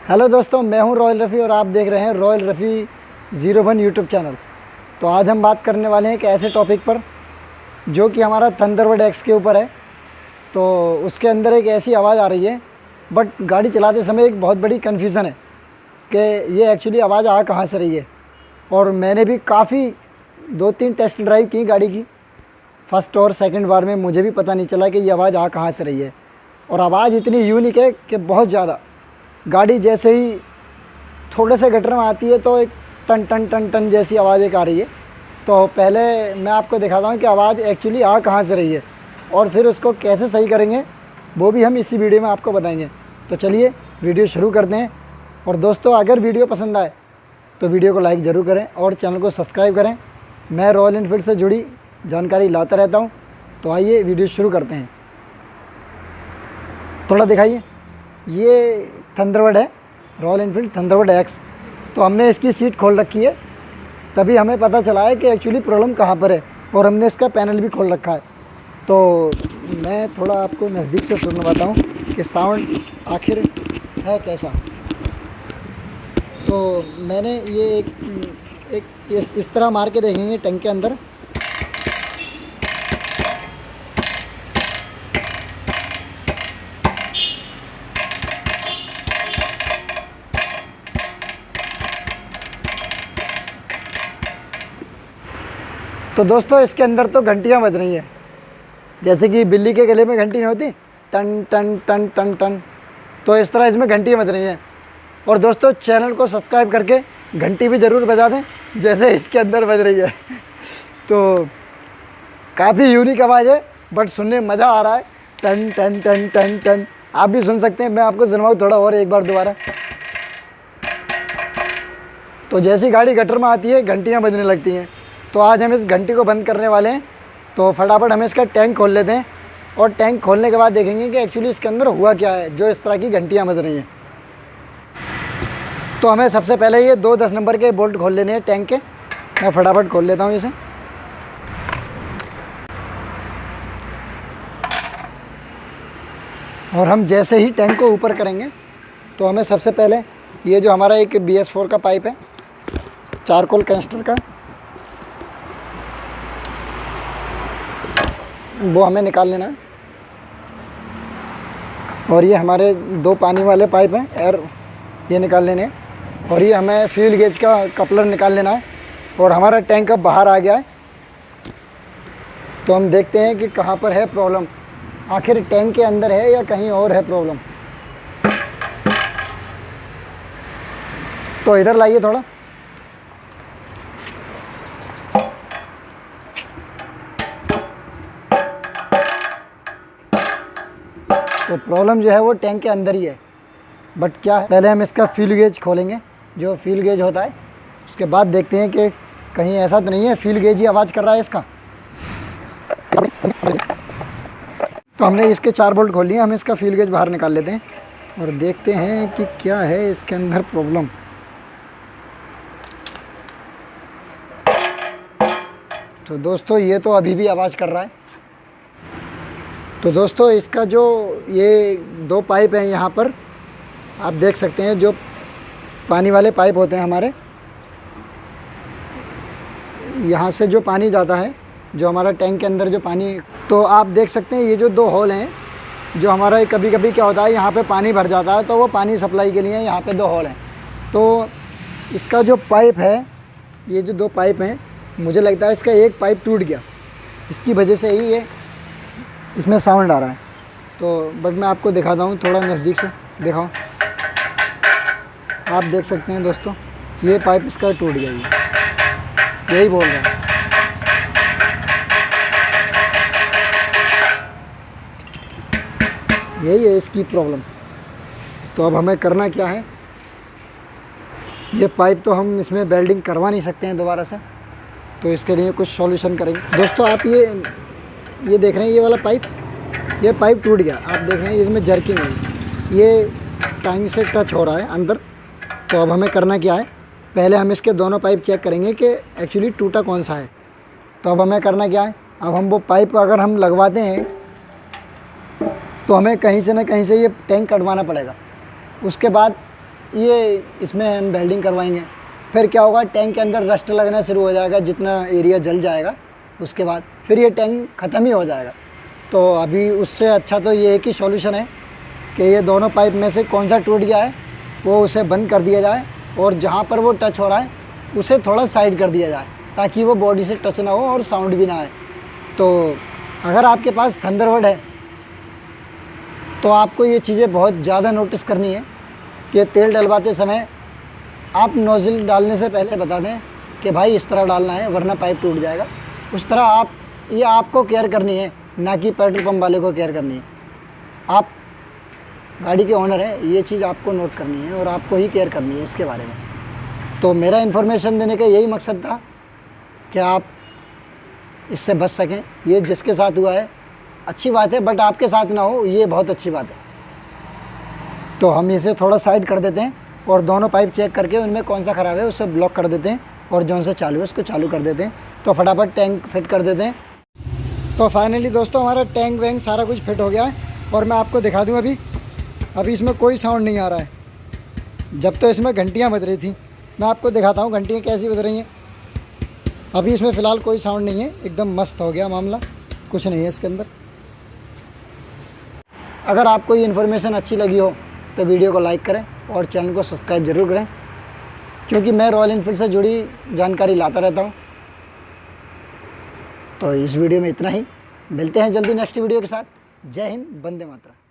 Hello दोस्तों, मैं हूं रॉयल रफ़ी और आप देख रहे हैं रॉयल रफ़ी 01 यूट्यूब चैनल। तो आज हम बात करने वाले हैं एक ऐसे टॉपिक पर जो कि हमारा थंडरबर्ड एक्स के ऊपर है। तो उसके अंदर एक ऐसी आवाज़ आ रही है, बट गाड़ी चलाते समय एक बहुत बड़ी कन्फ्यूज़न है कि ये एक्चुअली आवाज़ आ कहाँ से रही है। और मैंने भी काफ़ी 2-3 टेस्ट ड्राइव की गाड़ी की। फर्स्ट और सेकंड बार में मुझे भी पता नहीं चला कि ये आवाज़ आ कहाँ से रही है। और आवाज़ इतनी यूनिक है कि बहुत ज़्यादा, गाड़ी जैसे ही थोड़े से गटर में आती है तो एक टन टन टन टन जैसी आवाज़ एक आ रही है। तो पहले मैं आपको दिखाता हूँ कि आवाज़ एक्चुअली आ कहाँ से रही है और फिर उसको कैसे सही करेंगे, वो भी हम इसी वीडियो में आपको बताएंगे। तो चलिए वीडियो शुरू करते हैं। और दोस्तों, अगर वीडियो पसंद आए तो वीडियो को लाइक ज़रूर करें और चैनल को सब्सक्राइब करें। मैं रॉयल एनफील्ड से जुड़ी जानकारी लाता रहता हूँ। तो आइए वीडियो शुरू करते हैं। थोड़ा दिखाइए, ये थंडरबर्ड है, रॉयल एनफील्ड थंडरबर्ड एक्स। तो हमने इसकी सीट खोल रखी है, तभी हमें पता चला है कि एक्चुअली प्रॉब्लम कहाँ पर है। और हमने इसका पैनल भी खोल रखा है। तो मैं थोड़ा आपको नज़दीक से सुनवाता हूँ कि साउंड आखिर है कैसा। तो मैंने ये एक इस तरह मार के देखेंगे टैंक के अंदर। तो दोस्तों, इसके अंदर तो घंटियाँ बज रही हैं, जैसे कि बिल्ली के गले में घंटी नहीं होती, टन टन टन टन टन। तो इस तरह इसमें घंटियाँ बज रही हैं। और दोस्तों, चैनल को सब्सक्राइब करके घंटी भी ज़रूर बजा दें जैसे इसके अंदर बज रही है। तो काफ़ी यूनिक आवाज़ है, बट सुनने में मज़ा आ रहा है। टन टन टन टन टन आप भी सुन सकते हैं। मैं आपको सुनवाऊँ थोड़ा और एक बार दोबारा। तो जैसी गाड़ी गटर में आती है घंटियाँ बजने लगती हैं। तो आज हम इस घंटी को बंद करने वाले हैं। तो फटाफट हम इसका टैंक खोल लेते हैं और टैंक खोलने के बाद देखेंगे कि एक्चुअली इसके अंदर हुआ क्या है जो इस तरह की घंटियाँ बज रही हैं। तो हमें सबसे पहले ये 2 10 नंबर के बोल्ट खोल लेने हैं टैंक के। मैं फटाफट खोल लेता हूँ इसे। और हम जैसे ही टैंक को ऊपर करेंगे तो हमें सबसे पहले ये जो हमारा एक BS4 का पाइप है, चारकोल कैनिस्टर का, वो हमें निकाल लेना है। और ये हमारे 2 पानी वाले पाइप हैं एयर, ये निकाल लेने हैं। और ये हमें फ्यूल गेज का कपलर निकाल लेना है। और हमारा टैंक अब बाहर आ गया है। तो हम देखते हैं कि कहाँ पर है प्रॉब्लम, आखिर टैंक के अंदर है या कहीं और है प्रॉब्लम। तो इधर लाइए थोड़ा। तो प्रॉब्लम जो है वो टैंक के अंदर ही है। बट क्या है, पहले हम इसका फ्यूल गेज खोलेंगे, जो फ्यूल गेज होता है। उसके बाद देखते हैं कि कहीं ऐसा तो नहीं है फ्यूल गेज ही आवाज़ कर रहा है इसका। तो हमने इसके 4 बोल्ट खोल लिए। हम इसका फ्यूल गेज बाहर निकाल लेते हैं और देखते हैं कि क्या है इसके अंदर प्रॉब्लम। तो दोस्तों, ये तो अभी भी आवाज़ कर रहा है। तो दोस्तों, इसका जो ये 2 पाइप हैं यहाँ पर आप देख सकते हैं, जो पानी वाले पाइप होते हैं हमारे, यहाँ से जो पानी जाता है, जो हमारा टैंक के अंदर जो पानी, तो आप देख सकते हैं ये जो 2 होल हैं, जो हमारा कभी कभी क्या होता है यहाँ पे पानी भर जाता है, तो वो पानी सप्लाई के लिए यहाँ पे 2 होल हैं। तो इसका जो पाइप है, ये जो 2 पाइप हैं, मुझे लगता है इसका एक पाइप टूट गया, इसकी वजह से ही ये इसमें साउंड आ रहा है। तो बट मैं आपको दिखाता हूँ, थोड़ा नज़दीक से दिखाओ। आप देख सकते हैं दोस्तों, ये पाइप इसका टूट गया, यही बोल रहा है। यही है इसकी प्रॉब्लम। तो अब हमें करना क्या है, ये पाइप तो हम इसमें वेल्डिंग करवा नहीं सकते हैं दोबारा से, तो इसके लिए कुछ सॉल्यूशन करेंगे। दोस्तों, आप ये देख रहे हैं, ये वाला पाइप, ये पाइप टूट गया। आप देख रहे हैं इसमें जर्किंग है, ये टाइम से टच हो रहा है अंदर। तो अब हमें करना क्या है, पहले हम इसके दोनों पाइप चेक करेंगे कि एक्चुअली टूटा कौन सा है। तो अब हमें करना क्या है, अब हम वो पाइप अगर हम लगवाते हैं तो हमें कहीं से ना कहीं से ये टैंक कटवाना पड़ेगा। उसके बाद ये इसमें हम वेल्डिंग करवाएंगे। फिर क्या होगा, टैंक के अंदर रस्ट लगना शुरू हो जाएगा, जितना एरिया जल जाएगा उसके बाद फिर ये टैंक ख़त्म ही हो जाएगा। तो अभी उससे अच्छा तो ये एक ही सॉल्यूशन है कि ये दोनों पाइप में से कौन सा टूट गया है वो उसे बंद कर दिया जाए, और जहाँ पर वो टच हो रहा है उसे थोड़ा साइड कर दिया जाए ताकि वो बॉडी से टच ना हो और साउंड भी ना आए। तो अगर आपके पास थंडरबर्ड है तो आपको ये चीज़ें बहुत ज़्यादा नोटिस करनी है कि तेल डलवाते समय आप नोज़ल डालने से पहले बता दें कि भाई इस तरह डालना है वरना पाइप टूट जाएगा। उस तरह ये आपको केयर करनी है, ना कि पेट्रोल पंप वाले को केयर करनी है। आप गाड़ी के ओनर हैं, ये चीज़ आपको नोट करनी है और आपको ही केयर करनी है इसके बारे में। तो मेरा इन्फॉर्मेशन देने का यही मकसद था कि आप इससे बच सकें। ये जिसके साथ हुआ है अच्छी बात है, बट आपके साथ ना हो ये बहुत अच्छी बात है। तो हम इसे थोड़ा साइड कर देते हैं और दोनों पाइप चेक करके उनमें कौन सा ख़राब है उसे ब्लॉक कर देते हैं, और जौन से चालू है उसको चालू कर देते हैं। तो फटाफट टैंक फिट कर देते हैं। तो फाइनली दोस्तों हमारा टैंक वैंक सारा कुछ फिट हो गया है, और मैं आपको दिखा दूँ अभी इसमें कोई साउंड नहीं आ रहा है। जब तो इसमें घंटियाँ बज रही थी, मैं आपको दिखाता हूँ घंटियाँ कैसी बज रही हैं। अभी इसमें फ़िलहाल कोई साउंड नहीं है, एकदम मस्त हो गया मामला, कुछ नहीं है इसके अंदर। अगर आपको ये इन्फॉर्मेशन अच्छी लगी हो तो वीडियो को लाइक करें और चैनल को सब्सक्राइब ज़रूर करें, क्योंकि मैं रॉयल एनफील्ड से जुड़ी जानकारी लाता रहता हूँ। तो इस वीडियो में इतना ही, मिलते हैं जल्दी नेक्स्ट वीडियो के साथ। जय हिंद, वंदे मातरम।